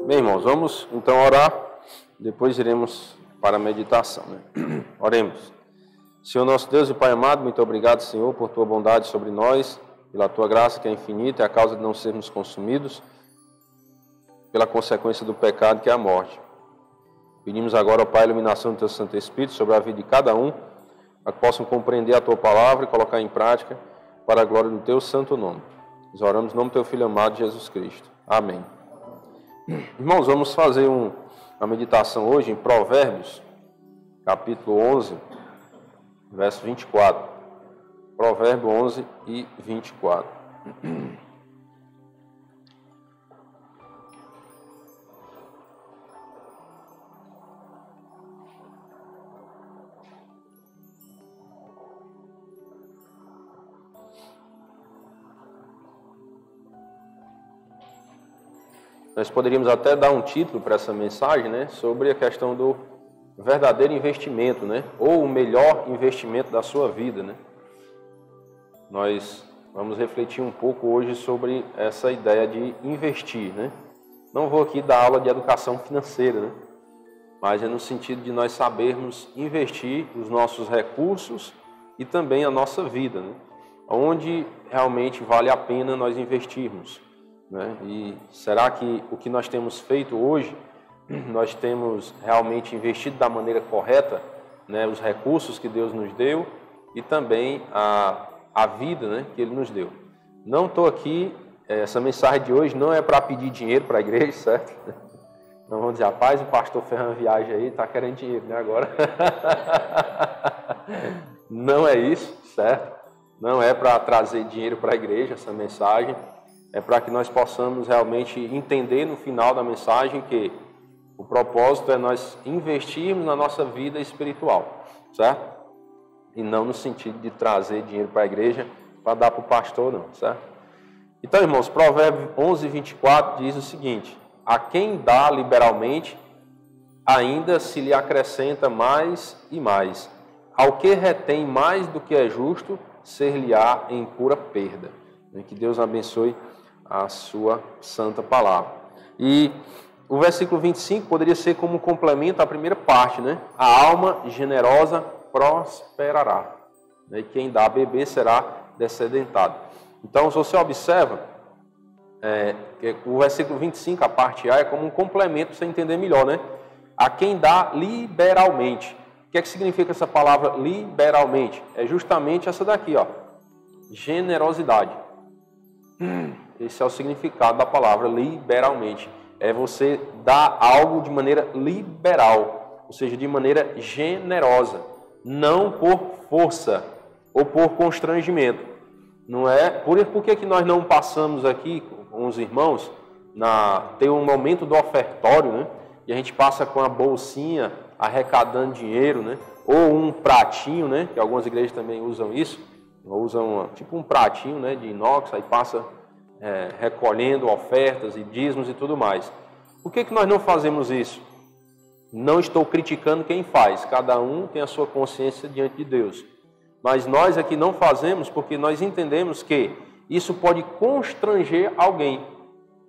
Bem, irmãos, vamos então orar, depois iremos para a meditação, né? Oremos. Senhor nosso Deus e Pai amado, muito obrigado, Senhor, por Tua bondade sobre nós, pela Tua graça que é infinita, é a causa de não sermos consumidos, pela consequência do pecado que é a morte. Pedimos agora, ó Pai, a iluminação do Teu Santo Espírito sobre a vida de cada um, para que possam compreender a Tua palavra e colocar em prática para a glória do Teu santo nome. Nós oramos em nome do Teu Filho amado, Jesus Cristo. Amém. Irmãos, vamos fazer uma meditação hoje em Provérbios, capítulo 11, verso 24. Provérbio 11 e 24. Nós poderíamos até dar um título para essa mensagem, né, sobre a questão do verdadeiro investimento, né, ou o melhor investimento da sua vida, né. Nós vamos refletir um pouco hoje sobre essa ideia de investir, né. Não vou aqui dar aula de educação financeira, né, mas é no sentido de nós sabermos investir os nossos recursos e também a nossa vida, né, onde realmente vale a pena nós investirmos. Né? E será que o que nós temos feito hoje, nós temos realmente investido da maneira correta, né, os recursos que Deus nos deu e também a vida, né, que Ele nos deu? Não estou aqui, essa mensagem de hoje não é para pedir dinheiro para a igreja, certo? Não vamos dizer, rapaz, o pastor fez uma viagem aí, está querendo dinheiro, né, agora? Não é isso, certo? Não é para trazer dinheiro para a igreja essa mensagem. É para que nós possamos realmente entender no final da mensagem que o propósito é nós investirmos na nossa vida espiritual, certo? E não no sentido de trazer dinheiro para a igreja para dar para o pastor, não, certo? Então, irmãos, Provérbio 11, 24 diz o seguinte: a quem dá liberalmente, ainda se lhe acrescenta mais e mais. Ao que retém mais do que é justo, ser-lhe-á em pura perda. Que Deus abençoe a sua santa palavra. E o versículo 25 poderia ser como um complemento à primeira parte, né? A alma generosa prosperará, né? E quem dá a beber será descedentado. Então, se você observa, o versículo 25, a parte A, é como um complemento para você entender melhor, né? A quem dá liberalmente. O que é que significa essa palavra liberalmente? É justamente essa daqui, ó. Generosidade. Esse é o significado da palavra liberalmente. É você dar algo de maneira liberal, ou seja, de maneira generosa, não por força ou por constrangimento. Não é? Por que nós não passamos aqui com os irmãos ter um momento do ofertório, né? E a gente passa com a bolsinha arrecadando dinheiro, né? Ou um pratinho, né? Que algumas igrejas também usam isso. Usam tipo um pratinho, né, de inox, aí passa recolhendo ofertas e dízimos e tudo mais. Por que nós não fazemos isso? Não estou criticando quem faz, cada um tem a sua consciência diante de Deus. Mas nós aqui não fazemos porque nós entendemos que isso pode constranger alguém.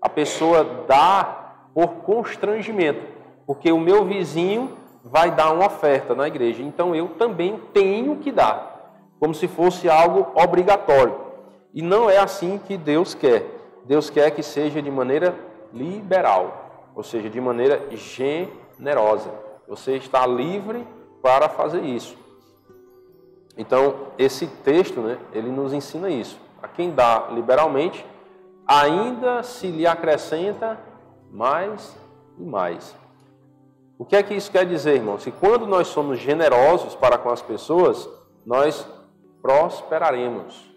A pessoa dá por constrangimento, porque o meu vizinho vai dar uma oferta na igreja, então eu também tenho que dar. Como se fosse algo obrigatório. E não é assim que Deus quer. Deus quer que seja de maneira liberal, ou seja, de maneira generosa. Você está livre para fazer isso. Então, esse texto, né, ele nos ensina isso. A quem dá liberalmente, ainda se lhe acrescenta mais e mais. O que é que isso quer dizer, irmãos? Que quando nós somos generosos para com as pessoas, nós prosperaremos.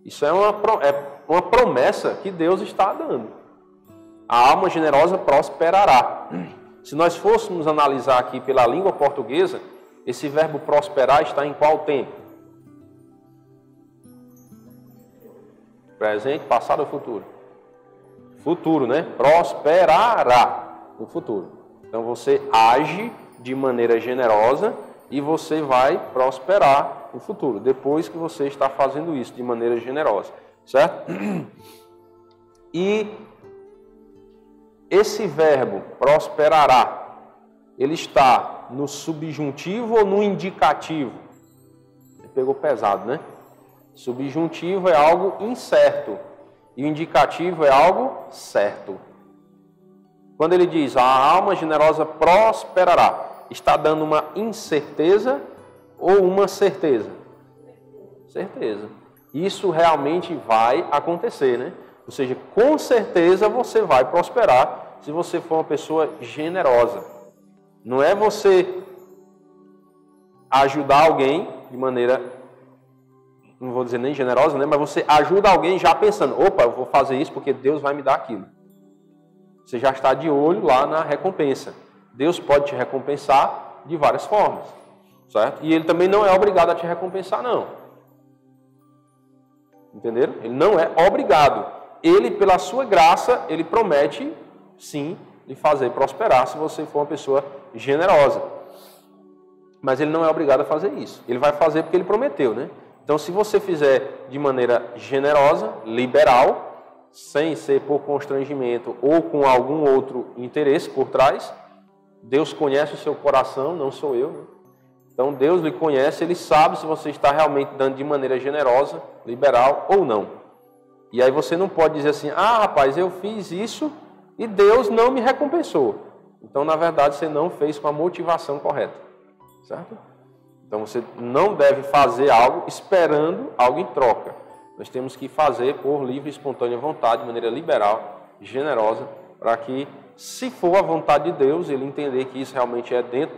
Isso é uma promessa que Deus está dando. A alma generosa prosperará. Se nós fôssemos analisar aqui pela língua portuguesa, esse verbo prosperar está em qual tempo? Presente, passado ou futuro? Futuro, né? Prosperará no futuro. Então você age de maneira generosa e você vai prosperar no futuro, depois que você está fazendo isso de maneira generosa, certo? E esse verbo prosperará, ele está no subjuntivo ou no indicativo? Pegou pesado, né? Subjuntivo é algo incerto e o indicativo é algo certo. Quando ele diz, a alma generosa prosperará, está dando uma incerteza ou uma certeza? Certeza. Isso realmente vai acontecer, né? Ou seja, com certeza você vai prosperar se você for uma pessoa generosa. Não é você ajudar alguém de maneira, não vou dizer nem generosa, né? Mas você ajuda alguém já pensando, opa, eu vou fazer isso porque Deus vai me dar aquilo. Você já está de olho lá na recompensa. Deus pode te recompensar de várias formas, certo? E Ele também não é obrigado a te recompensar, não. Entenderam? Ele não é obrigado. Ele, pela sua graça, Ele promete, sim, lhe fazer prosperar se você for uma pessoa generosa. Mas Ele não é obrigado a fazer isso. Ele vai fazer porque Ele prometeu, né? Então, se você fizer de maneira generosa, liberal, sem ser por constrangimento ou com algum outro interesse por trás, Deus conhece o seu coração, não sou eu, né? Então, Deus lhe conhece, Ele sabe se você está realmente dando de maneira generosa, liberal ou não. E aí você não pode dizer assim, ah, rapaz, eu fiz isso e Deus não me recompensou. Então, na verdade, você não fez com a motivação correta, certo? Então, você não deve fazer algo esperando algo em troca. Nós temos que fazer por livre e espontânea vontade, de maneira liberal, generosa, para que, se for a vontade de Deus, Ele entender que isso realmente é dentro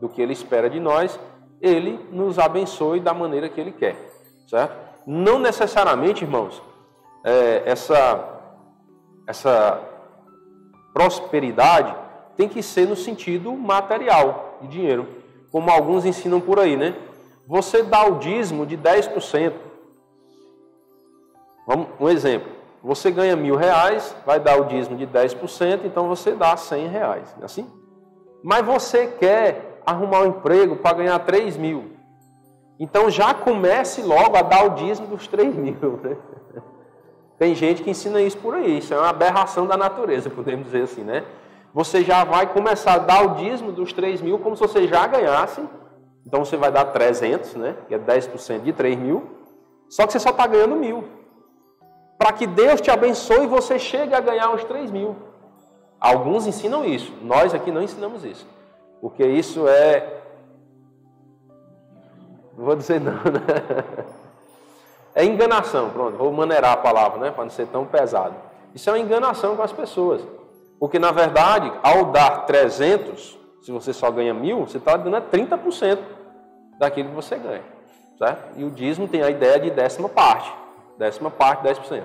do que Ele espera de nós, Ele nos abençoe da maneira que Ele quer, certo? Não necessariamente, irmãos, essa prosperidade tem que ser no sentido material, de dinheiro, como alguns ensinam por aí, né? Você dá o dízimo de 10%. Um exemplo, você ganha R$1.000, vai dar o dízimo de 10%, então você dá R$100, não é assim? Mas você quer arrumar um emprego para ganhar 3.000. Então já comece logo a dar o dízimo dos 3.000, né? Tem gente que ensina isso por aí, isso é uma aberração da natureza, podemos dizer assim, né? Você já vai começar a dar o dízimo dos 3.000 como se você já ganhasse, então você vai dar 300, né? Que é 10% de 3.000, só que você só está ganhando 1.000. Para que Deus te abençoe e você chegue a ganhar os 3.000. Alguns ensinam isso, nós aqui não ensinamos isso, porque isso não vou dizer não, né? É enganação, pronto, vou maneirar a palavra, né? Para não ser tão pesado. Isso é uma enganação com as pessoas, porque na verdade, ao dar 300, se você só ganha 1.000, você está dando 30% daquilo que você ganha, certo? E o dízimo tem a ideia de décima parte, 10%,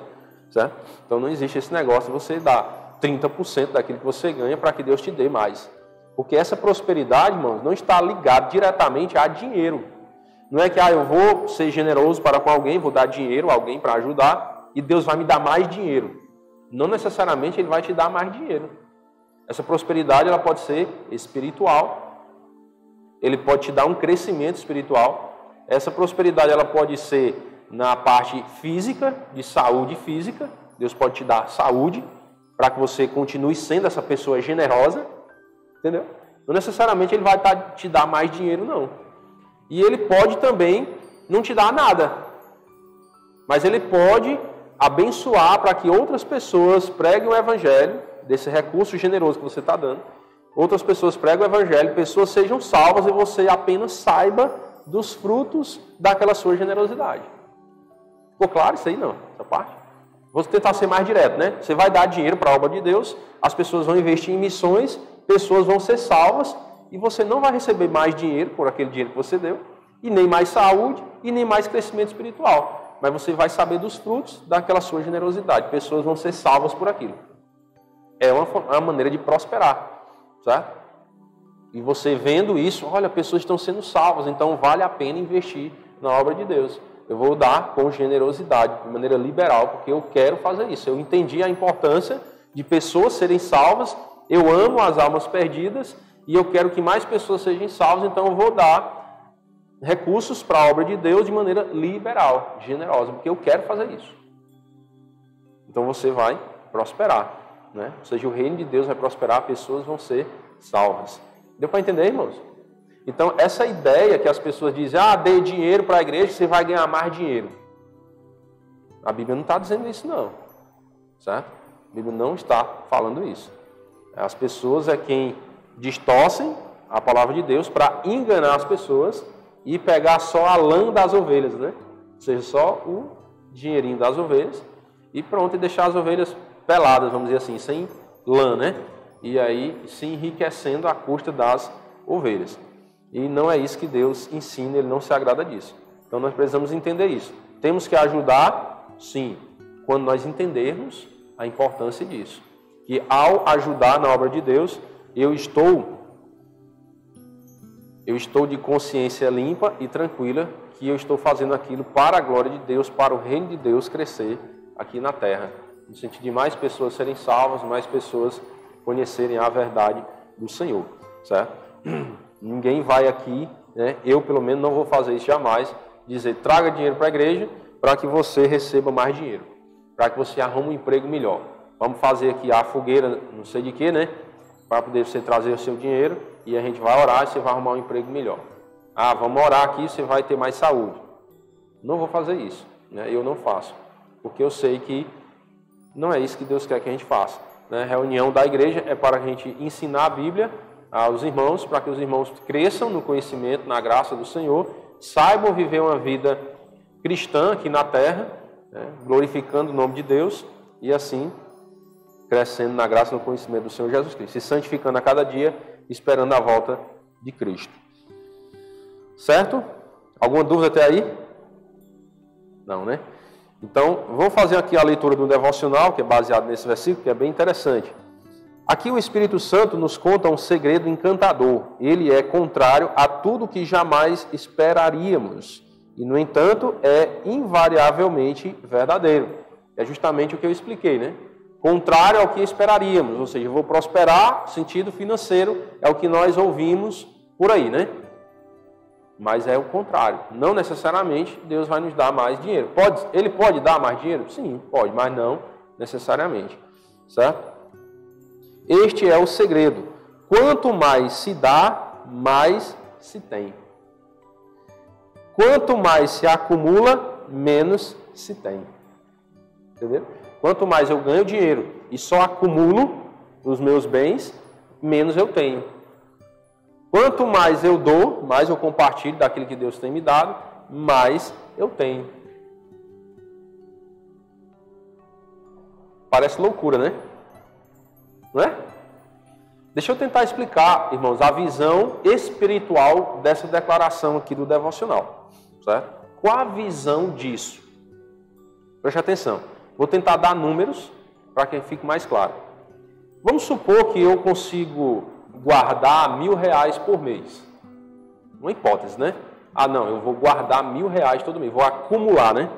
certo? Então não existe esse negócio de você dar 30% daquilo que você ganha para que Deus te dê mais. Porque essa prosperidade, irmãos, não está ligada diretamente a dinheiro. Não é que eu vou ser generoso para com alguém, vou dar dinheiro a alguém para ajudar e Deus vai me dar mais dinheiro. Não necessariamente Ele vai te dar mais dinheiro. Essa prosperidade ela pode ser espiritual. Ele pode te dar um crescimento espiritual. Essa prosperidade ela pode ser na parte física, de saúde física. Deus pode te dar saúde para que você continue sendo essa pessoa generosa. Entendeu? Não necessariamente Ele vai te dar mais dinheiro, não. E Ele pode também não te dar nada. Mas Ele pode abençoar para que outras pessoas preguem o Evangelho, desse recurso generoso que você está dando. Outras pessoas pregam o Evangelho, pessoas sejam salvas e você apenas saiba dos frutos daquela sua generosidade. Ficou claro isso aí? Não, essa parte? Vou tentar ser mais direto, né? Você vai dar dinheiro para a obra de Deus, as pessoas vão investir em missões, pessoas vão ser salvas, e você não vai receber mais dinheiro por aquele dinheiro que você deu, e nem mais saúde, e nem mais crescimento espiritual. Mas você vai saber dos frutos daquela sua generosidade. Pessoas vão ser salvas por aquilo. É uma maneira de prosperar, certo? E você vendo isso, olha, pessoas estão sendo salvas, então vale a pena investir na obra de Deus. Eu vou dar com generosidade, de maneira liberal, porque eu quero fazer isso. Eu entendi a importância de pessoas serem salvas, eu amo as almas perdidas, e eu quero que mais pessoas sejam salvas, então eu vou dar recursos para a obra de Deus de maneira liberal, generosa, porque eu quero fazer isso. Então você vai prosperar. né? Ou seja, o reino de Deus vai prosperar, pessoas vão ser salvas. Deu para entender, irmãos? Então, essa ideia que as pessoas dizem, dê dinheiro para a igreja, você vai ganhar mais dinheiro. A Bíblia não está dizendo isso, não. Certo? A Bíblia não está falando isso. As pessoas é quem distorcem a palavra de Deus para enganar as pessoas e pegar só a lã das ovelhas, né? Ou seja, só o dinheirinho das ovelhas e pronto, e deixar as ovelhas peladas, vamos dizer assim, sem lã, né? E aí se enriquecendo à custa das ovelhas. E não é isso que Deus ensina, Ele não se agrada disso. Então nós precisamos entender isso. Temos que ajudar, sim, quando nós entendermos a importância disso. Que ao ajudar na obra de Deus, eu estou de consciência limpa e tranquila que eu estou fazendo aquilo para a glória de Deus, para o reino de Deus crescer aqui na terra. No sentido de mais pessoas serem salvas, mais pessoas conhecerem a verdade do Senhor, certo? Ninguém vai aqui, né? Eu pelo menos não vou fazer isso jamais, dizer traga dinheiro para a igreja para que você receba mais dinheiro, para que você arrume um emprego melhor. Vamos fazer aqui a fogueira, não sei de quê, né? Para poder você trazer o seu dinheiro e a gente vai orar e você vai arrumar um emprego melhor. Vamos orar aqui e você vai ter mais saúde. Não vou fazer isso, né? Eu não faço, porque eu sei que não é isso que Deus quer que a gente faça, né? Reunião da igreja é para a gente ensinar a Bíblia aos irmãos, para que os irmãos cresçam no conhecimento, na graça do Senhor, saibam viver uma vida cristã aqui na terra, né? Glorificando o nome de Deus e assim crescendo na graça e no conhecimento do Senhor Jesus Cristo, se santificando a cada dia, esperando a volta de Cristo. Certo? Alguma dúvida até aí? Não, né? Então, vamos fazer aqui a leitura do devocional, que é baseado nesse versículo, que é bem interessante. Aqui o Espírito Santo nos conta um segredo encantador. Ele é contrário a tudo que jamais esperaríamos. E, no entanto, é invariavelmente verdadeiro. É justamente o que eu expliquei, né? Contrário ao que esperaríamos. Ou seja, eu vou prosperar, sentido financeiro, é o que nós ouvimos por aí, né? Mas é o contrário. Não necessariamente Deus vai nos dar mais dinheiro. Ele pode dar mais dinheiro? Sim, pode, mas não necessariamente. Certo? Este é o segredo. Quanto mais se dá, mais se tem. Quanto mais se acumula, menos se tem. Entendeu? Quanto mais eu ganho dinheiro e só acumulo os meus bens, menos eu tenho. Quanto mais eu dou, mais eu compartilho daquilo que Deus tem me dado, mais eu tenho. Parece loucura, né? Não é? Deixa eu tentar explicar, irmãos, a visão espiritual dessa declaração aqui do devocional. Certo? Qual a visão disso? Preste atenção. Vou tentar dar números para que fique mais claro. Vamos supor que eu consigo guardar R$1.000 por mês. Uma hipótese, né? Não, eu vou guardar R$1.000 todo mês, vou acumular, né?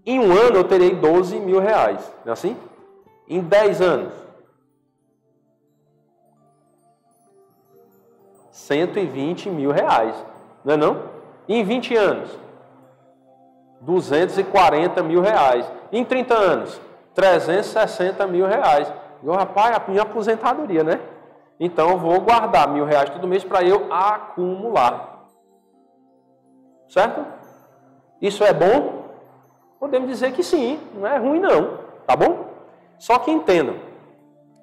Em um ano eu terei R$12.000, não é assim? Em 10 anos, R$120.000, não é não? E em 20 anos, R$240.000. Em 30 anos, R$360.000. Eu, rapaz, a minha aposentadoria, né? Então eu vou guardar R$1.000 todo mês para eu acumular. Certo? Isso é bom? Podemos dizer que sim, não é ruim não, tá bom? Só que entendam,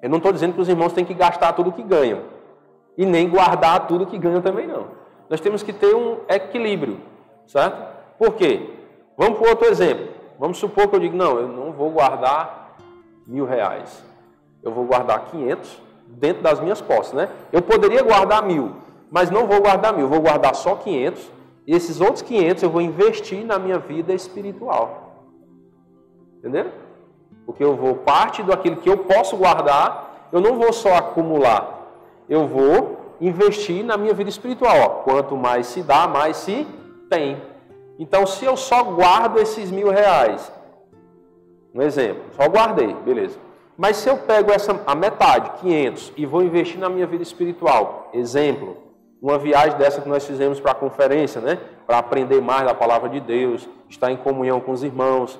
eu não estou dizendo que os irmãos têm que gastar tudo que ganham e nem guardar tudo que ganham também não. Nós temos que ter um equilíbrio, certo? Por quê? Vamos para outro exemplo. Vamos supor que eu digo, não, eu não vou guardar R$1.000, eu vou guardar 500 dentro das minhas posses, né? Eu poderia guardar 1.000, mas não vou guardar 1.000, vou guardar só 500 e esses outros 500 eu vou investir na minha vida espiritual. Entendeu? Porque eu vou, parte daquilo que eu posso guardar, eu não vou só acumular, eu vou investir na minha vida espiritual. Quanto mais se dá, mais se tem. Então, se eu só guardo esses R$1.000, um exemplo, só guardei, beleza. Mas se eu pego a metade, 500, e vou investir na minha vida espiritual, exemplo, uma viagem dessa que nós fizemos para a conferência, né? Para aprender mais da palavra de Deus, estar em comunhão com os irmãos,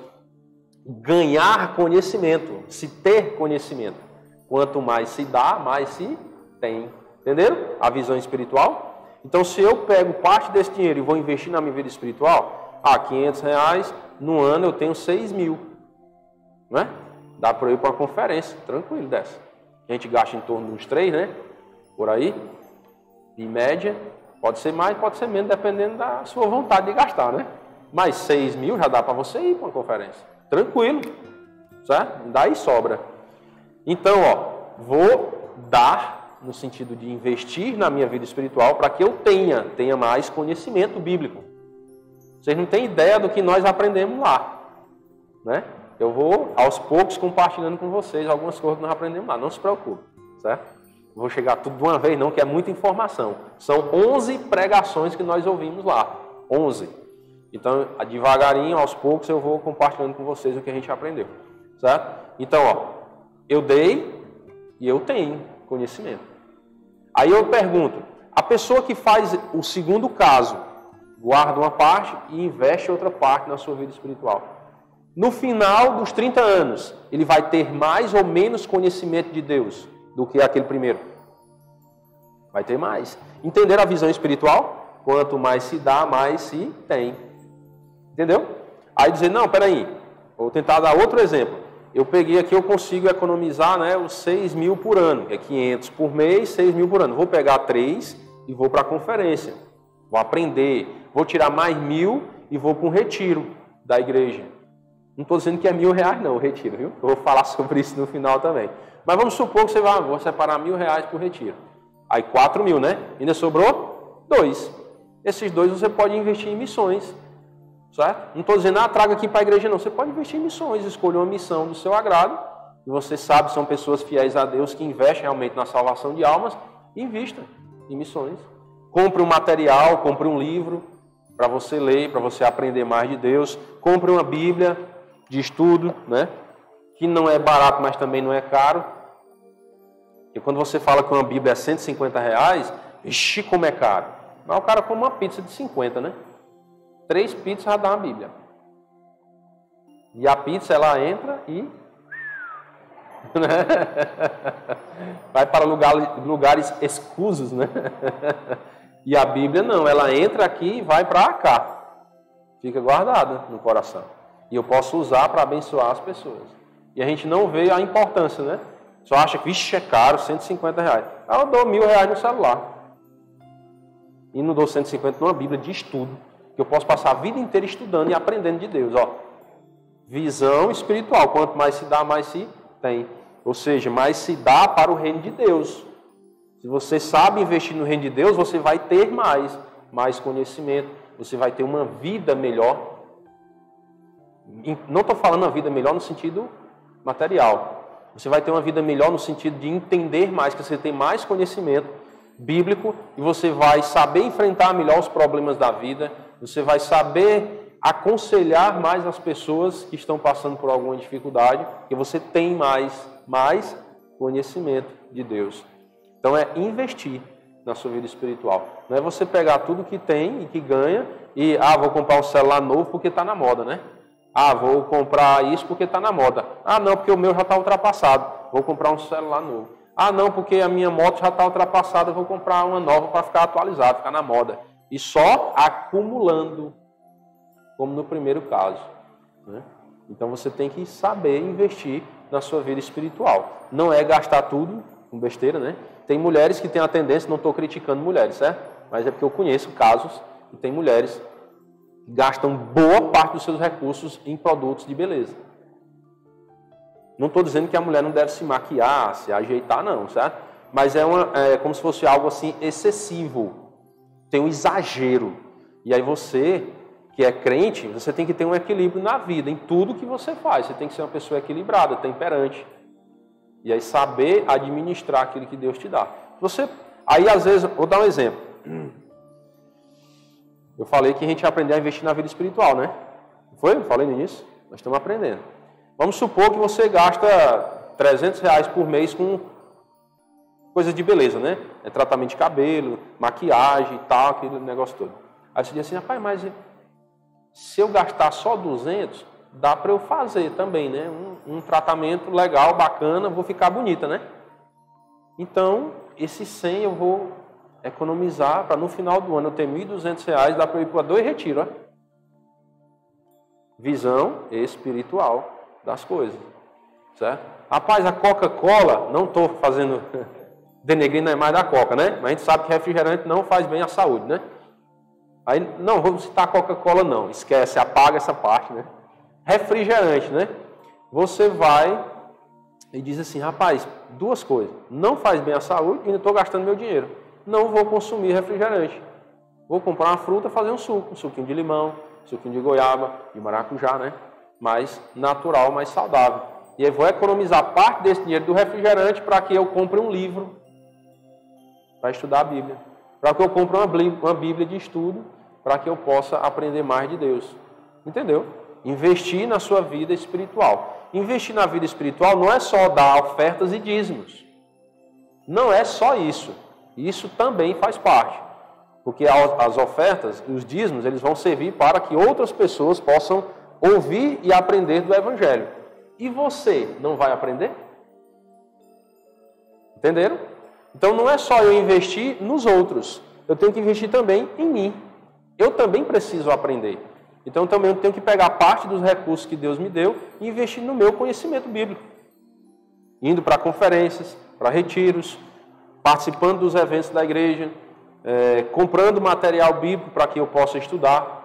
ganhar conhecimento, se ter conhecimento. Quanto mais se dá, mais se tem. Entenderam a visão espiritual? Então, se eu pego parte desse dinheiro e vou investir na minha vida espiritual, R$500, no ano eu tenho 6.000. Não é? Dá para eu ir para uma conferência, tranquilo dessa. A gente gasta em torno de uns 3, né? Por aí. Em média, pode ser mais, pode ser menos, dependendo da sua vontade de gastar, né? Mas 6.000 já dá para você ir para uma conferência. Tranquilo. Certo? Daí sobra. Então, ó, vou dar no sentido de investir na minha vida espiritual para que eu tenha mais conhecimento bíblico. Vocês não têm ideia do que nós aprendemos lá, né? Eu vou, aos poucos, compartilhando com vocês algumas coisas que nós aprendemos lá, não se preocupe, certo? Não vou chegar tudo de uma vez não, que é muita informação. São 11 pregações que nós ouvimos lá, 11. Então, devagarinho, aos poucos, eu vou compartilhando com vocês o que a gente aprendeu, certo? Então, ó, eu dei e eu tenho conhecimento. Aí eu pergunto, a pessoa que faz o segundo caso, guarda uma parte e investe outra parte na sua vida espiritual. No final dos 30 anos, ele vai ter mais ou menos conhecimento de Deus do que aquele primeiro? Vai ter mais. Entenderam a visão espiritual? Quanto mais se dá, mais se tem. Entendeu? Aí dizer, não, peraí, vou tentar dar outro exemplo. Eu peguei aqui, eu consigo economizar, né, os 6.000 por ano, que é 500 por mês, 6.000 por ano. Vou pegar 3 e vou para a conferência. Vou aprender, vou tirar mais 1.000 e vou para um retiro da igreja. Não estou dizendo que é R$1.000 não, o retiro, viu? Eu vou falar sobre isso no final também. Mas vamos supor que você vai, vou separar R$1.000 por retiro. Aí 4.000, né? Ainda sobrou 2. Esses 2 você pode investir em missões. Certo? Não estou dizendo, traga aqui para a igreja, não. Você pode investir em missões, escolher uma missão do seu agrado. E você sabe, são pessoas fiéis a Deus que investem realmente na salvação de almas. Invista em missões. Compre um material, compre um livro para você ler, para você aprender mais de Deus. Compre uma Bíblia de estudo, né? Que não é barato, mas também não é caro. E quando você fala que uma Bíblia é R$150, ixi, como é caro. Mas o cara come uma pizza de 50, né? 3 pizzas já dá uma Bíblia. E a pizza, ela entra e vai para lugares escusos, né? E a Bíblia não, ela entra aqui e vai para cá. Fica guardada no coração. E eu posso usar para abençoar as pessoas. E a gente não vê a importância, né? Só acha que, vixe, é caro, R$150. Eu dou R$1.000 no celular. E não dou 150 numa Bíblia de estudo. Que eu posso passar a vida inteira estudando e aprendendo de Deus. Ó. Visão espiritual. Quanto mais se dá, mais se tem. Ou seja, mais se dá para o reino de Deus. Se você sabe investir no reino de Deus, você vai ter mais conhecimento. Você vai ter uma vida melhor. Não estou falando uma vida melhor no sentido material. Você vai ter uma vida melhor no sentido de entender mais, que você tem mais conhecimento bíblico e você vai saber enfrentar melhor os problemas da vida. Você vai saber aconselhar mais as pessoas que estão passando por alguma dificuldade, porque você tem mais conhecimento de Deus. Então é investir na sua vida espiritual. Não é você pegar tudo que tem e que ganha e, vou comprar um celular novo porque está na moda, né? Vou comprar isso porque está na moda. Não, porque o meu já está ultrapassado. Vou comprar um celular novo. Não, porque a minha moto já está ultrapassada, vou comprar uma nova para ficar atualizado, ficar na moda. E só acumulando, como no primeiro caso. Né? Então você tem que saber investir na sua vida espiritual. Não é gastar tudo com besteira, né? Tem mulheres que têm a tendência, não estou criticando mulheres, certo? Mas é porque eu conheço casos que tem mulheres que gastam boa parte dos seus recursos em produtos de beleza. Não estou dizendo que a mulher não deve se maquiar, se ajeitar, não, certo? Mas é como se fosse algo assim excessivo. Tem um exagero. E aí você, que é crente, você tem que ter um equilíbrio na vida, em tudo que você faz. Você tem que ser uma pessoa equilibrada, temperante. E aí saber administrar aquilo que Deus te dá. Aí às vezes, vou dar um exemplo. Eu falei que a gente ia aprender a investir na vida espiritual, né? Foi? Eu falei no início? Nós estamos aprendendo. Vamos supor que você gasta R$300 por mês com coisas de beleza, né? Tratamento de cabelo, maquiagem e tal, aquele negócio todo. Aí você diz assim, rapaz, mas se eu gastar só 200, dá para eu fazer também, né? Um tratamento legal, bacana, vou ficar bonita, né? Então, esses 100 eu vou economizar para no final do ano eu ter R$1.200, dá para eu ir para 2 retiros, ó. Visão espiritual das coisas, certo? Rapaz, a Coca-Cola, não estou fazendo denegrindo mais da Coca, né? Mas a gente sabe que refrigerante não faz bem à saúde, né? Aí, não, vamos citar a Coca-Cola não, esquece, apaga essa parte, né? Refrigerante, né? Você vai e diz assim, rapaz, 2 coisas, não faz bem à saúde e ainda estou gastando meu dinheiro. Não vou consumir refrigerante. Vou comprar uma fruta, fazer um suquinho de limão, suquinho de goiaba, de maracujá, né? Mais natural, mais saudável. E aí vou economizar parte desse dinheiro do refrigerante para que eu compre um livro para estudar a Bíblia. Para que eu compre uma Bíblia de estudo, para que eu possa aprender mais de Deus. Entendeu? Investir na sua vida espiritual. Investir na vida espiritual não é só dar ofertas e dízimos. Não é só isso. Isso também faz parte. Porque as ofertas e os dízimos, eles vão servir para que outras pessoas possam ouvir e aprender do Evangelho. E você não vai aprender? Entenderam? Então não é só eu investir nos outros. Eu tenho que investir também em mim. Eu também preciso aprender. Então também eu tenho que pegar parte dos recursos que Deus me deu e investir no meu conhecimento bíblico. Indo para conferências, para retiros, participando dos eventos da igreja, comprando material bíblico para que eu possa estudar.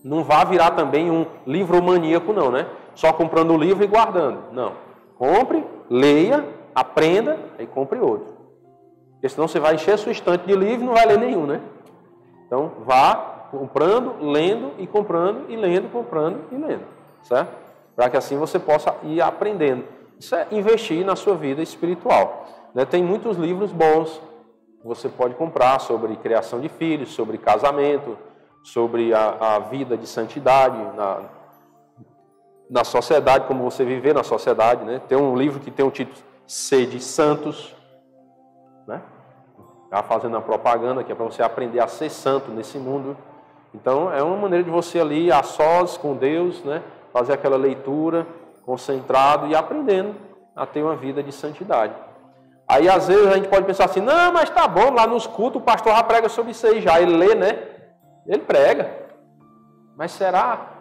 Não vá virar também um livromaníaco não, né? Só comprando o livro e guardando. Não. Compre, leia, aprenda e compre outro. Porque senão você vai encher a sua estante de livro e não vai ler nenhum, né? Então vá comprando, lendo e comprando e lendo, comprando e lendo. Certo? Para que assim você possa ir aprendendo. Isso é investir na sua vida espiritual. Tem muitos livros bons que você pode comprar sobre criação de filhos, sobre casamento, sobre a vida de santidade na sociedade, como você viver na sociedade, né? Tem um livro que tem o título Sede Santos, né? Está fazendo a propaganda que é para você aprender a ser santo nesse mundo. Então é uma maneira de você ali a sós com Deus, né? Fazer aquela leitura concentrado e aprendendo a ter uma vida de santidade. Aí às vezes a gente pode pensar assim, não, mas tá bom, lá nos cultos o pastor já prega sobre isso aí já, ele lê, né? Ele prega. Mas será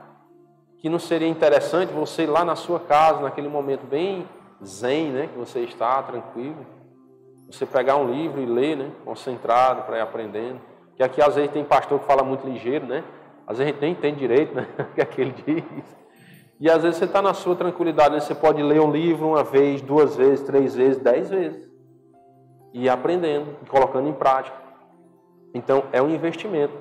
que não seria interessante você ir lá na sua casa, naquele momento bem zen, né? Que você está tranquilo, você pegar um livro e ler, né? Concentrado para ir aprendendo. Que aqui às vezes tem pastor que fala muito ligeiro, né? Às vezes a gente nem entende direito, né? O que é que ele diz. E às vezes você está na sua tranquilidade, né? Você pode ler um livro 1 vez, 2 vezes, 3 vezes, 10 vezes. E ir aprendendo, e colocando em prática. Então é um investimento,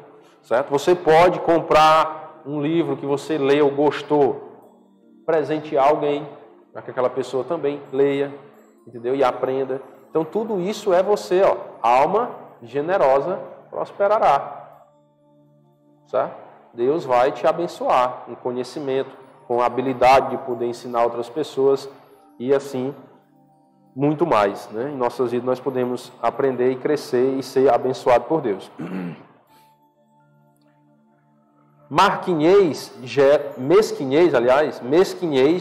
certo? Você pode comprar um livro que você leu, gostou, presentear alguém, para que aquela pessoa também leia, entendeu? E aprenda. Então tudo isso é você, ó, alma generosa prosperará, certo? Deus vai te abençoar em conhecimento, com a habilidade de poder ensinar outras pessoas e assim muito mais, né? Em nossas vidas nós podemos aprender e crescer e ser abençoado por Deus. Mesquinhez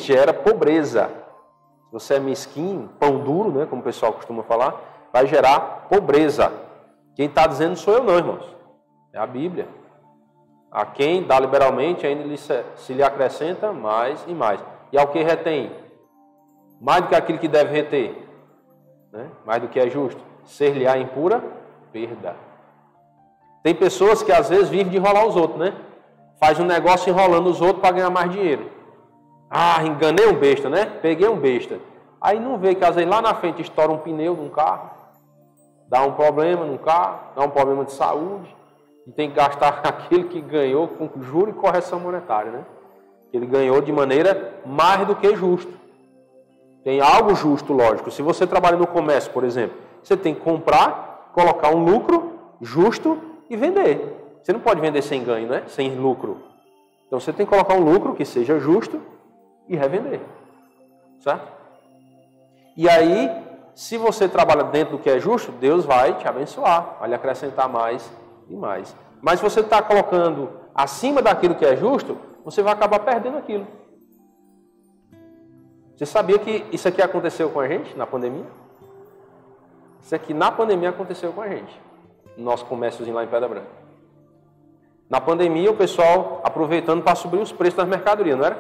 gera pobreza. Se você é mesquinho, pão duro, né, como o pessoal costuma falar, vai gerar pobreza. Quem está dizendo sou eu não, irmãos. É a Bíblia. A quem dá liberalmente, ainda se lhe acrescenta mais e mais. E ao que retém? Mais do que aquilo que deve reter. Né? Mais do que é justo. Ser-lhe-á em pura perda. Tem pessoas que às vezes vivem de enrolar os outros, né? Faz um negócio enrolando os outros para ganhar mais dinheiro. Ah, enganei um besta, né? Peguei um besta. Aí não vê que às vezes lá na frente estoura um pneu de um carro, dá um problema no carro, dá um problema de saúde, e tem que gastar aquilo que ganhou com juro e correção monetária, né? Ele ganhou de maneira mais do que justo. Tem algo justo, lógico. Se você trabalha no comércio, por exemplo, você tem que comprar, colocar um lucro justo e vender. Você não pode vender sem ganho, né? Sem lucro. Então você tem que colocar um lucro que seja justo e revender. Certo? E aí, se você trabalha dentro do que é justo, Deus vai te abençoar, vai lhe acrescentar mais e mais. Mas se você está colocando acima daquilo que é justo, você vai acabar perdendo aquilo. Você sabia que isso aqui aconteceu com a gente na pandemia? Isso aqui na pandemia aconteceu com a gente. No nosso comérciozinho lá em Pedra Branca. Na pandemia, o pessoal aproveitando para subir os preços das mercadorias, não era?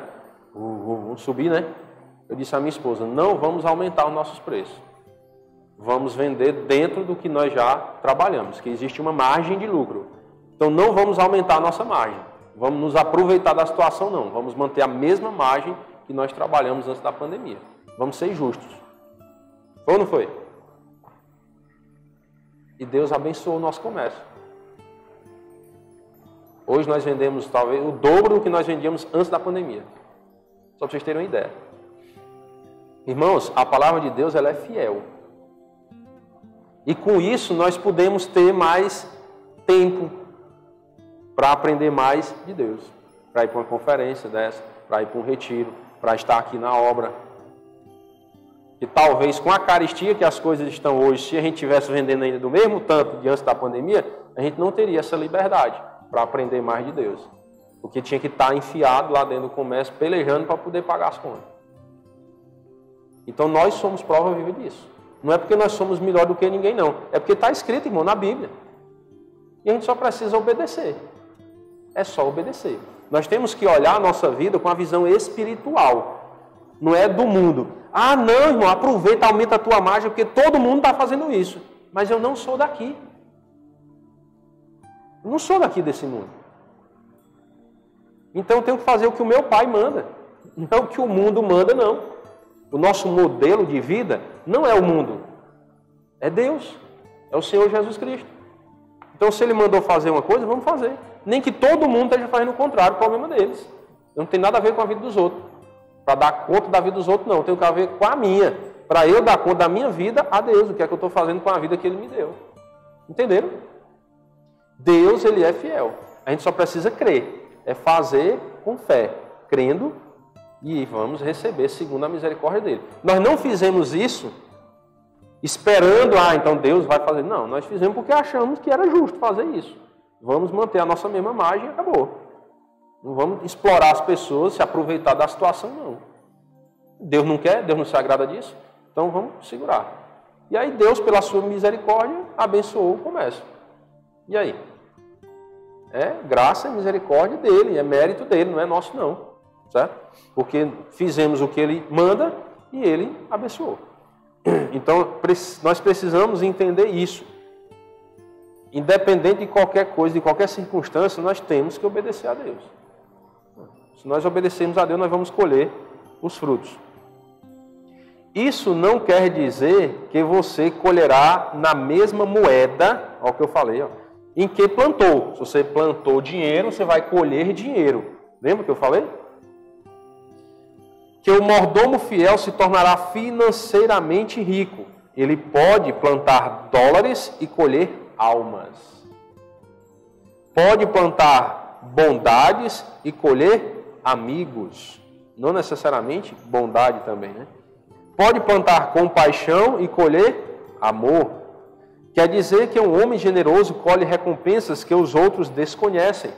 Subir, né? Eu disse à minha esposa, não vamos aumentar os nossos preços. Vamos vender dentro do que nós já trabalhamos, que existe uma margem de lucro. Então não vamos aumentar a nossa margem. Vamos nos aproveitar da situação, não. Vamos manter a mesma margem que nós trabalhamos antes da pandemia. Vamos ser justos. Foi ou não foi? E Deus abençoou o nosso comércio. Hoje nós vendemos talvez o dobro do que nós vendíamos antes da pandemia. Só para vocês terem uma ideia. Irmãos, a palavra de Deus ela é fiel. E com isso nós podemos ter mais tempo para aprender mais de Deus. Para ir para uma conferência dessa, para ir para um retiro, para estar aqui na obra. E talvez com a carestia que as coisas estão hoje, se a gente estivesse vendendo ainda do mesmo tanto de antes da pandemia, a gente não teria essa liberdade para aprender mais de Deus. Porque tinha que estar enfiado lá dentro do comércio, pelejando para poder pagar as contas. Então nós somos prova viva disso. Não é porque nós somos melhor do que ninguém, não. É porque está escrito, irmão, na Bíblia. E a gente só precisa obedecer. É só obedecer. Nós temos que olhar a nossa vida com a visão espiritual. Não é do mundo. Ah, não, irmão, aproveita, aumenta a tua margem, porque todo mundo está fazendo isso. Mas eu não sou daqui. Eu não sou daqui desse mundo. Então eu tenho que fazer o que o meu pai manda. Não o que o mundo manda, não. O nosso modelo de vida não é o mundo. É Deus. É o Senhor Jesus Cristo. Então se Ele mandou fazer uma coisa, vamos fazer. Nem que todo mundo esteja fazendo o contrário, o problema deles. Não tem nada a ver com a vida dos outros. Para dar conta da vida dos outros, não. Tem que ver com a minha. Para eu dar conta da minha vida a Deus. O que é que eu estou fazendo com a vida que Ele me deu. Entenderam? Deus, Ele é fiel. A gente só precisa crer. É fazer com fé. Crendo e vamos receber segundo a misericórdia dEle. Nós não fizemos isso esperando, então Deus vai fazer. Não, nós fizemos porque achamos que era justo fazer isso. Vamos manter a nossa mesma margem e acabou. Não vamos explorar as pessoas, se aproveitar da situação, não. Deus não quer, Deus não se agrada disso, então vamos segurar. E aí Deus, pela sua misericórdia, abençoou o comércio. E aí? É graça e misericórdia dele, é mérito dele, não é nosso não. Certo? Porque fizemos o que ele manda e ele abençoou. Então, nós precisamos entender isso. Independente de qualquer coisa, de qualquer circunstância, nós temos que obedecer a Deus. Se nós obedecermos a Deus, nós vamos colher os frutos. Isso não quer dizer que você colherá na mesma moeda, olha o que eu falei, em que plantou. Se você plantou dinheiro, você vai colher dinheiro. Lembra que eu falei? Que o mordomo fiel se tornará financeiramente rico. Ele pode plantar dólares e colher almas. Pode plantar bondades e colher amigos. Não necessariamente bondade também, né? Pode plantar compaixão e colher amor. Quer dizer que um homem generoso colhe recompensas que os outros desconhecem.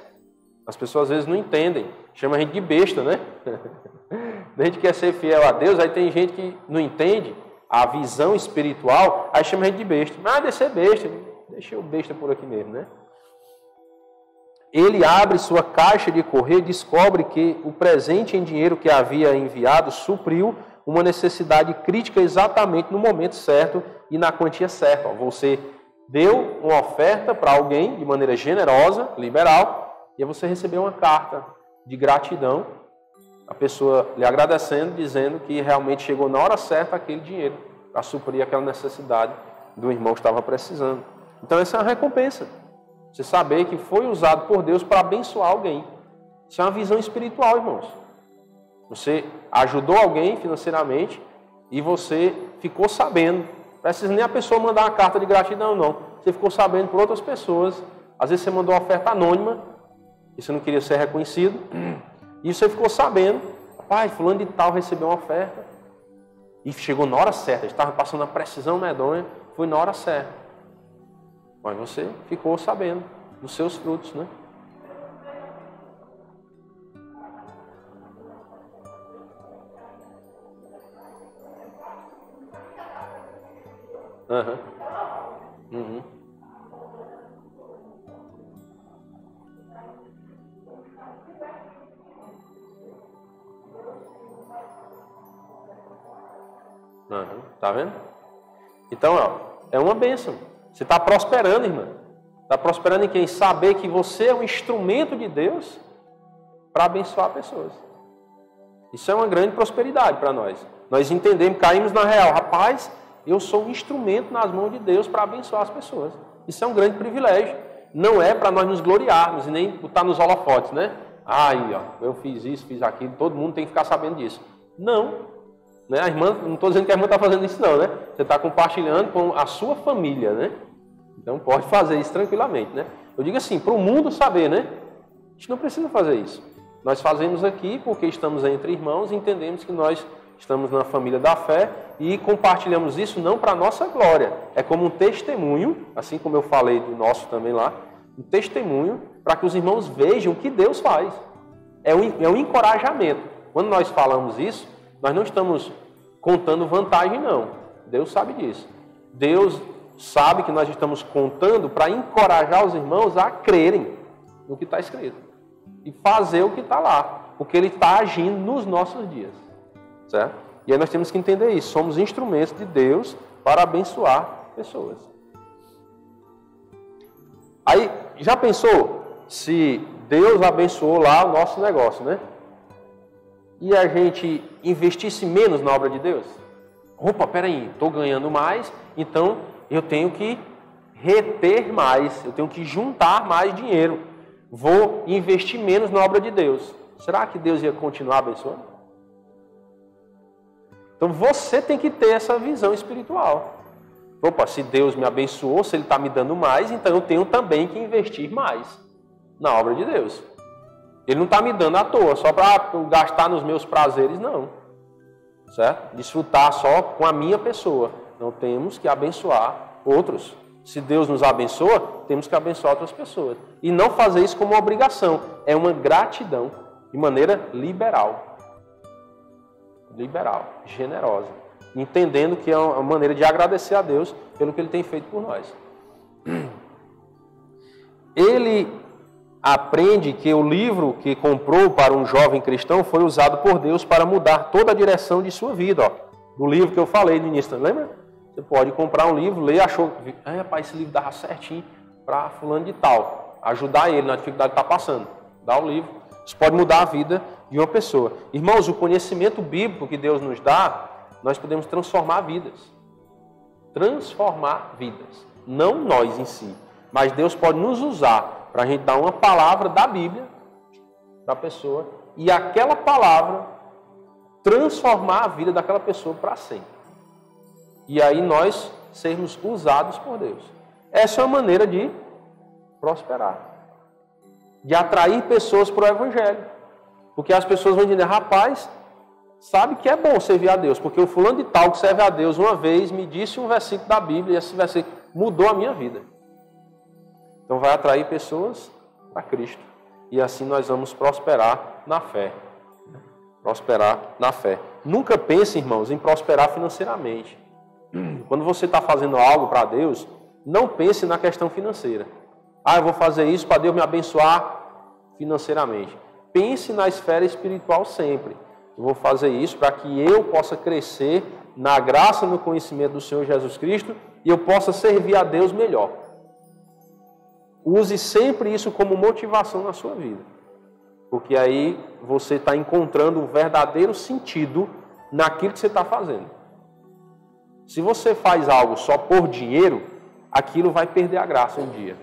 As pessoas às vezes não entendem. Chama a gente de besta, né? A gente quer ser fiel a Deus, aí tem gente que não entende a visão espiritual, aí chama a gente de besta. Mas deixa eu ser besta, deixa eu besta por aqui mesmo, né? Ele abre sua caixa de correio e descobre que o presente em dinheiro que havia enviado supriu uma necessidade crítica exatamente no momento certo e na quantia certa. Você deu uma oferta para alguém de maneira generosa, liberal, e aí você recebeu uma carta de gratidão, a pessoa lhe agradecendo, dizendo que realmente chegou na hora certa aquele dinheiro para suprir aquela necessidade do irmão que estava precisando. Então essa é uma recompensa. Você saber que foi usado por Deus para abençoar alguém. Isso é uma visão espiritual, irmãos. Você ajudou alguém financeiramente e você ficou sabendo. Não precisa nem a pessoa mandar uma carta de gratidão, não. Você ficou sabendo por outras pessoas. Às vezes você mandou uma oferta anônima e você não queria ser reconhecido. E você ficou sabendo, pai, fulano de tal recebeu uma oferta e chegou na hora certa, estava passando a precisão medonha, foi na hora certa. Mas você ficou sabendo dos seus frutos, né? Uhum. Uhum. Uhum. Tá vendo? Então, ó, é uma bênção. Você está prosperando, irmã. Está prosperando em quem? Saber que você é um instrumento de Deus para abençoar pessoas. Isso é uma grande prosperidade para nós. Nós entendemos, caímos na real. Rapaz, eu sou um instrumento nas mãos de Deus para abençoar as pessoas. Isso é um grande privilégio. Não é para nós nos gloriarmos e nem botar nos holofotes, né? Aí, ó, eu fiz isso, fiz aquilo, todo mundo tem que ficar sabendo disso. Não. Né? A irmã, não estou dizendo que a irmã está fazendo isso não, né? Você está compartilhando com a sua família, né? Então pode fazer isso tranquilamente, né? Eu digo assim, para o mundo saber, né? A gente não precisa fazer isso. Nós fazemos aqui porque estamos entre irmãos e entendemos que nós estamos na família da fé e compartilhamos isso não para a nossa glória. É como um testemunho, assim como eu falei do nosso também lá, um testemunho para que os irmãos vejam o que Deus faz. É um encorajamento. Quando nós falamos isso, nós não estamos contando vantagem, não. Deus sabe disso. Deus sabe que nós estamos contando para encorajar os irmãos a crerem no que está escrito. E fazer o que está lá. Porque Ele está agindo nos nossos dias. Certo? E aí nós temos que entender isso. Somos instrumentos de Deus para abençoar pessoas. Aí, já pensou se Deus abençoou lá o nosso negócio, né? E a gente investisse menos na obra de Deus? Opa, peraí, estou ganhando mais, então eu tenho que reter mais, eu tenho que juntar mais dinheiro. Vou investir menos na obra de Deus. Será que Deus ia continuar abençoando? Então você tem que ter essa visão espiritual. Opa, se Deus me abençoou, se Ele está me dando mais, então eu tenho também que investir mais na obra de Deus. Ele não está me dando à toa, só para gastar nos meus prazeres, não. Certo? Desfrutar só com a minha pessoa. Não temos que abençoar outros. Se Deus nos abençoa, temos que abençoar outras pessoas. E não fazer isso como uma obrigação. É uma gratidão de maneira liberal. Liberal, generosa. Entendendo que é uma maneira de agradecer a Deus pelo que Ele tem feito por nós. Ele aprende que o livro que comprou para um jovem cristão foi usado por Deus para mudar toda a direção de sua vida. Ó. Do livro que eu falei no início, lembra? Você pode comprar um livro, ler, achou, rapaz, esse livro dava certinho para fulano de tal. Ajudar ele na dificuldade que está passando. Dá o livro. Isso pode mudar a vida de uma pessoa. Irmãos, o conhecimento bíblico que Deus nos dá, nós podemos transformar vidas. Transformar vidas. Não nós em si. Mas Deus pode nos usar para a gente dar uma palavra da Bíblia para a pessoa e aquela palavra transformar a vida daquela pessoa para sempre. E aí nós sermos usados por Deus. Essa é uma maneira de prosperar. De atrair pessoas para o Evangelho. Porque as pessoas vão entender, rapaz, sabe que é bom servir a Deus. Porque o fulano de tal que serve a Deus uma vez me disse um versículo da Bíblia e esse versículo mudou a minha vida. Então vai atrair pessoas para Cristo. E assim nós vamos prosperar na fé. Prosperar na fé. Nunca pense, irmãos, em prosperar financeiramente. Quando você está fazendo algo para Deus, não pense na questão financeira. Eu vou fazer isso para Deus me abençoar financeiramente. Pense na esfera espiritual sempre. Eu vou fazer isso para que eu possa crescer na graça e no conhecimento do Senhor Jesus Cristo e eu possa servir a Deus melhor. Use sempre isso como motivação na sua vida. Porque aí você está encontrando o verdadeiro sentido naquilo que você está fazendo. Se você faz algo só por dinheiro, aquilo vai perder a graça um dia.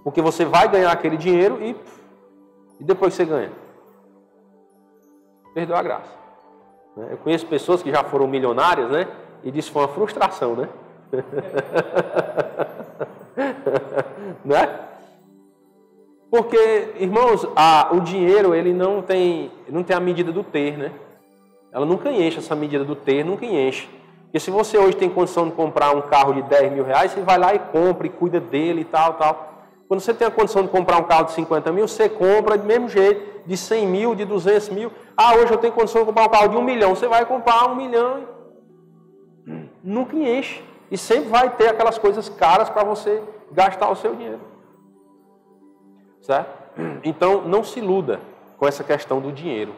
Porque você vai ganhar aquele dinheiro e depois você ganha. Perdeu a graça. Eu conheço pessoas que já foram milionárias, né? E diz que foi uma frustração, né? Né? Porque, irmãos, o dinheiro ele não tem a medida do ter, né? Ela nunca enche, essa medida do ter nunca enche. Porque se você hoje tem condição de comprar um carro de 10 mil reais, você vai lá e compra e cuida dele e tal. Quando você tem a condição de comprar um carro de 50 mil, você compra do mesmo jeito, de 100 mil, de 200 mil. Hoje eu tenho condição de comprar um carro de 1 milhão. Você vai comprar 1 milhão e nunca enche. e sempre vai ter aquelas coisas caras para você gastar o seu dinheiro. Certo? Então, não se iluda com essa questão do dinheiro.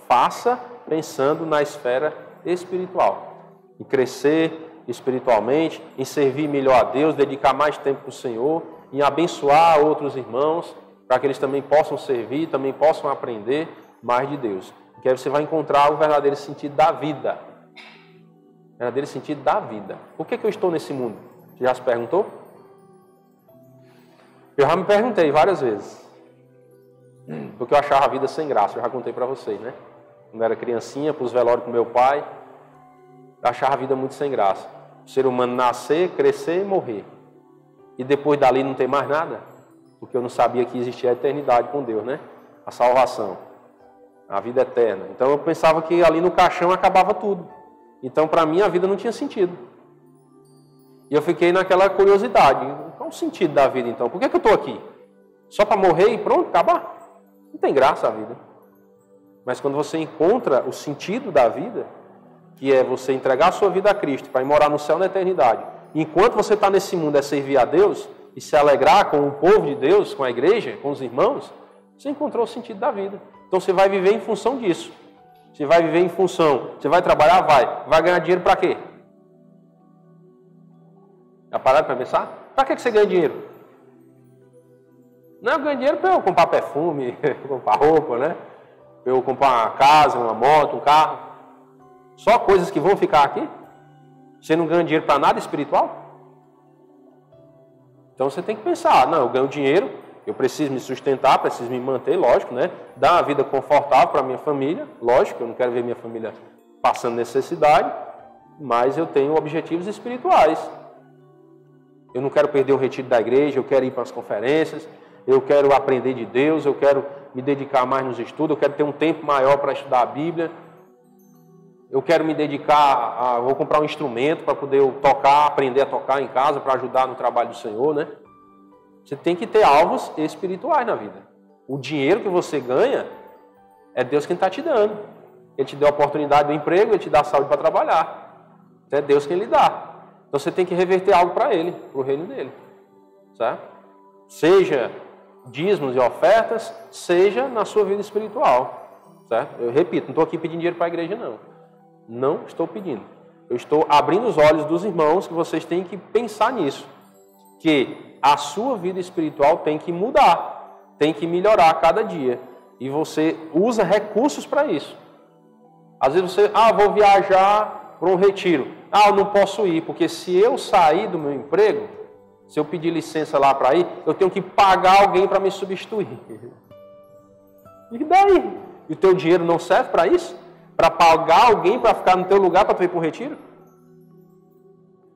Faça pensando na esfera espiritual. Em crescer espiritualmente, em servir melhor a Deus, dedicar mais tempo para o Senhor, em abençoar outros irmãos, para que eles também possam servir, também possam aprender mais de Deus. Porque aí você vai encontrar o verdadeiro sentido da vida. O verdadeiro sentido da vida. Por que eu estou nesse mundo? Você já se perguntou? Eu já me perguntei várias vezes. Porque eu achava a vida sem graça, eu já contei para vocês, né? Quando era criancinha, para os velórios com meu pai, eu achava a vida muito sem graça. O ser humano nascer, crescer e morrer. E depois dali não tem mais nada. Porque eu não sabia que existia a eternidade com Deus, né? A salvação. A vida eterna. Então eu pensava que ali no caixão acabava tudo. Então para mim a vida não tinha sentido. E eu fiquei naquela curiosidade. Qual o sentido da vida então? Por que eu estou aqui? Só para morrer e pronto, acabar? Não tem graça a vida. Mas quando você encontra o sentido da vida, que é você entregar a sua vida a Cristo para ir morar no céu na eternidade, enquanto você está nesse mundo é servir a Deus e se alegrar com o povo de Deus, com a igreja, com os irmãos, você encontrou o sentido da vida. Então você vai viver em função disso. Você vai viver em função, você vai trabalhar? Vai ganhar dinheiro para quê? Já pararam para pensar? Para que você ganha dinheiro? Não, eu ganho dinheiro para eu comprar perfume, comprar roupa, né? Para eu comprar uma casa, uma moto, um carro. Só coisas que vão ficar aqui? Você não ganha dinheiro para nada espiritual? Então você tem que pensar, não, eu ganho dinheiro, eu preciso me sustentar, preciso me manter, lógico, né? Dar uma vida confortável para a minha família, lógico, eu não quero ver minha família passando necessidade, mas eu tenho objetivos espirituais. Eu não quero perder o retiro da igreja, eu quero ir para as conferências, eu quero aprender de Deus, eu quero me dedicar mais nos estudos, eu quero ter um tempo maior para estudar a Bíblia, eu quero me dedicar, vou comprar um instrumento para poder tocar, aprender a tocar em casa, para ajudar no trabalho do Senhor, né? Você tem que ter alvos espirituais na vida. O dinheiro que você ganha, é Deus quem está te dando. Ele te deu a oportunidade do emprego, Ele te dá a saúde para trabalhar. Então é Deus quem lhe dá. Então você tem que reverter algo para Ele, para o reino dEle. Certo? Seja dízimos e ofertas, seja na sua vida espiritual. Certo? Eu repito, não estou aqui pedindo dinheiro para a igreja, não. Não estou pedindo. Eu estou abrindo os olhos dos irmãos que vocês têm que pensar nisso. Que a sua vida espiritual tem que mudar, tem que melhorar a cada dia. E você usa recursos para isso. Às vezes você, vou viajar para um retiro. Eu não posso ir, porque se eu sair do meu emprego, se eu pedir licença lá para ir, eu tenho que pagar alguém para me substituir. E daí? E o teu dinheiro não serve para isso? Para pagar alguém para ficar no teu lugar para tu ir para o retiro?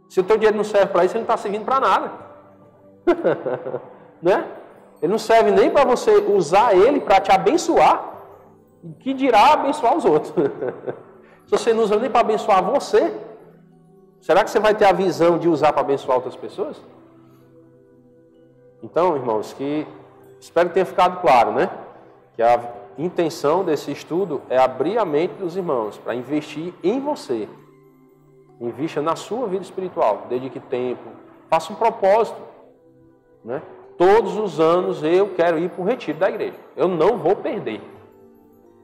Se o teu dinheiro não serve para isso, ele não está servindo para nada. Né? Ele não serve nem para você usar ele para te abençoar. Que dirá abençoar os outros? Se você não usa nem para abençoar você, será que você vai ter a visão de usar para abençoar outras pessoas? Então, irmãos, espero que tenha ficado claro, né? Que a intenção desse estudo é abrir a mente dos irmãos para investir em você. Invista na sua vida espiritual, dedique tempo, faça um propósito, né? Todos os anos eu quero ir para o retiro da igreja. Eu não vou perder.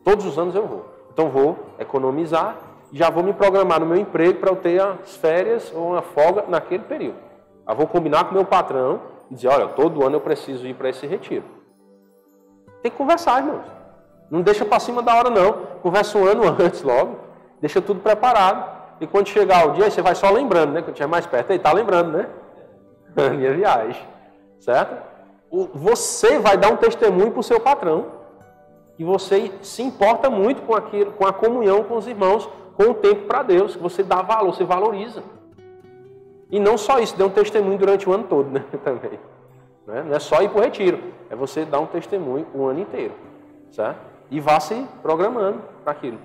Todos os anos eu vou. Então vou economizar e já vou me programar no meu emprego para eu ter as férias ou uma folga naquele período. Eu vou combinar com o meu patrão e dizer, olha, todo ano eu preciso ir para esse retiro. Tem que conversar, irmãos. Não deixa para cima da hora, não. Conversa um ano antes logo. Deixa tudo preparado. E quando chegar o dia, aí você vai só lembrando, né? Quando estiver mais perto, aí tá lembrando, né? A minha viagem. Certo? Você vai dar um testemunho para o seu patrão. E você se importa muito com aquilo, com a comunhão com os irmãos, com o tempo para Deus, que você dá valor, você valoriza. E não só isso, dê um testemunho durante o ano todo, né? Também. Não é só ir para o retiro, é você dar um testemunho o ano inteiro. Certo? E vá se programando para aquilo.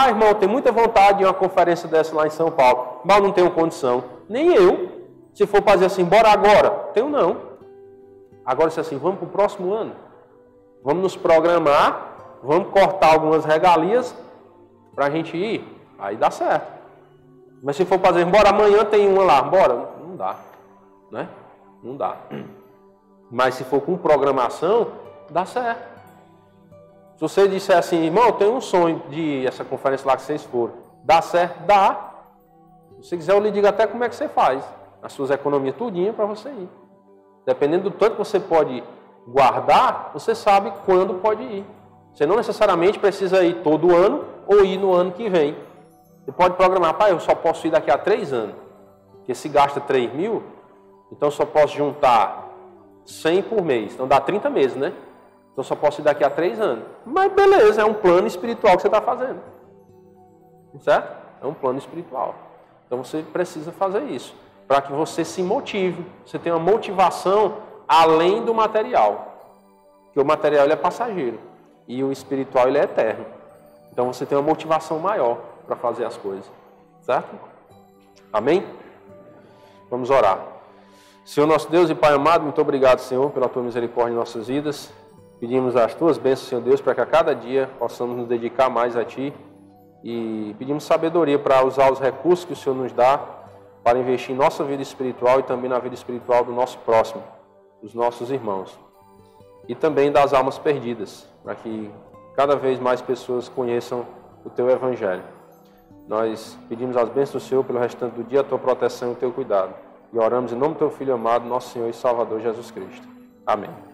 Irmão, eu tenho muita vontade de uma conferência dessa lá em São Paulo, mas eu não tenho condição. Nem eu. Se for fazer assim, bora agora. Tenho não. Agora, se assim, vamos para o próximo ano. Vamos nos programar, vamos cortar algumas regalias para a gente ir. Aí dá certo. Mas se for fazer, bora, amanhã tem uma lá, bora, não dá, né? Não dá. Mas se for com programação, dá certo. Se você disser assim, irmão, eu tenho um sonho de essa conferência lá que vocês foram, dá certo? Dá. Se você quiser, eu lhe digo até como é que você faz. As suas economias tudinho para você ir. Dependendo do tanto que você pode guardar, você sabe quando pode ir. Você não necessariamente precisa ir todo ano ou ir no ano que vem. Você pode programar, pai, eu só posso ir daqui a 3 anos. Porque se gasta 3 mil, então eu só posso juntar 100 por mês. Então dá 30 meses, né? Então eu só posso ir daqui a 3 anos. Mas beleza, é um plano espiritual que você está fazendo. Certo? É um plano espiritual. Então você precisa fazer isso. Para que você se motive. Você tenha uma motivação além do material. Porque o material ele é passageiro. E o espiritual ele é eterno. Então você tem uma motivação maior para fazer as coisas. Certo? Amém? Vamos orar. Senhor nosso Deus e Pai amado, muito obrigado, Senhor, pela Tua misericórdia em nossas vidas. Pedimos as Tuas bênçãos, Senhor Deus, para que a cada dia possamos nos dedicar mais a Ti. E pedimos sabedoria para usar os recursos que o Senhor nos dá para investir em nossa vida espiritual e também na vida espiritual do nosso próximo, dos nossos irmãos. E também das almas perdidas, para que cada vez mais pessoas conheçam o Teu Evangelho. Nós pedimos as bênçãos do Senhor pelo restante do dia, a Tua proteção e o Teu cuidado. E oramos em nome do Teu Filho amado, nosso Senhor e Salvador Jesus Cristo. Amém.